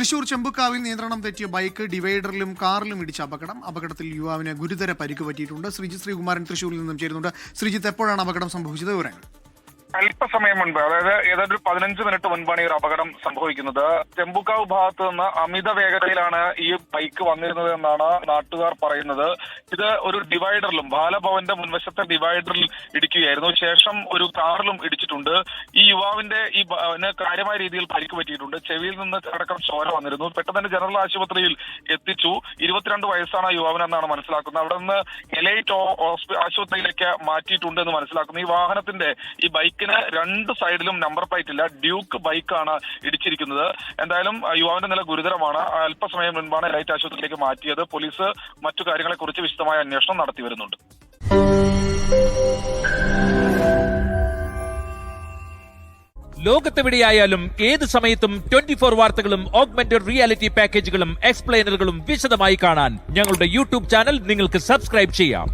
തൃശൂർ ചെമ്പുക്കാവിൽ നിയന്ത്രണം തെറ്റിയ ബൈക്ക് ഡിവൈഡറിലും കാറിലും ഇടിച്ച അപകടത്തിൽ യുവാവിന് ഗുരുതര പരിക്ക് പറ്റിയിട്ടുണ്ട്. ശ്രീജിത്ത് ശ്രീകുമാരൻ തൃശൂരിൽ നിന്നും ചേരുന്നുണ്ട്. ശ്രീജിത്ത്, എപ്പോഴാണ് അപകടം സംഭവിച്ചത്? വിവരങ്ങൾ. അല്പസമയം മുൻപ്, അതായത് ഏതാണ്ട് 15 മിനിറ്റ് മുൻപാണ് ഈ ഒരു അപകടം സംഭവിക്കുന്നത്. ചെമ്പുക്കാവ് ഭാഗത്ത് നിന്ന് അമിത വേഗതയിലാണ് ഈ ബൈക്ക് വന്നിരുന്നത് എന്നാണ് നാട്ടുകാർ പറയുന്നത്. ഇത് ഒരു ഡിവൈഡറിലും, ബാലഭവന്റെ മുൻവശത്തെ ഡിവൈഡറിൽ ഇടിക്കുകയായിരുന്നു. ശേഷം ഒരു കാറിലും ഇടിച്ചിട്ടുണ്ട്. ഈ യുവാവിന്റെ കാര്യമായ രീതിയിൽ പരിക്ക് പറ്റിയിട്ടുണ്ട്. ചെവിയിൽ നിന്ന് അടക്കം ചോര വന്നിരുന്നു. പെട്ടെന്ന് തന്നെ ജനറൽ ആശുപത്രിയിൽ എത്തിച്ചു. 22 വയസ്സാണ് യുവാവിനെന്നാണ് മനസ്സിലാക്കുന്നത്. അവിടെ നിന്ന് എലൈറ്റ് ആശുപത്രിയിലേക്ക് മാറ്റിയിട്ടുണ്ട് എന്ന് മനസ്സിലാക്കുന്നു. ഈ വാഹനത്തിന്റെ, ഈ ബൈക്കിന് 2 സൈഡിലും നമ്പർ പ്ലേറ്റ് ഇല്ല. ഡ്യൂക്ക് ബൈക്കാണ് ഇടിച്ചിരിക്കുന്നത്. എന്തായാലും യുവാവിന്റെ നില ഗുരുതരമാണ്. അല്പസമയം മുൻപാണ് എലൈറ്റ് ആശുപത്രിയിലേക്ക് മാറ്റിയത്. പോലീസ് മറ്റു കാര്യങ്ങളെ കുറിച്ച് വിശദമായ അന്വേഷണം നടത്തി വരുന്നുണ്ട്. ലോകത്തെവിടെയായാലും ഏത് സമയത്തും 24 വാർത്തകളും ഓഗ്മെന്റഡ് റിയാലിറ്റി പാക്കേജുകളും എക്സ്പ്ലെയിനറുകളും വിശദമായി കാണാൻ ഞങ്ങളുടെ യൂട്യൂബ് ചാനൽ നിങ്ങൾക്ക് സബ്സ്ക്രൈബ് ചെയ്യാം.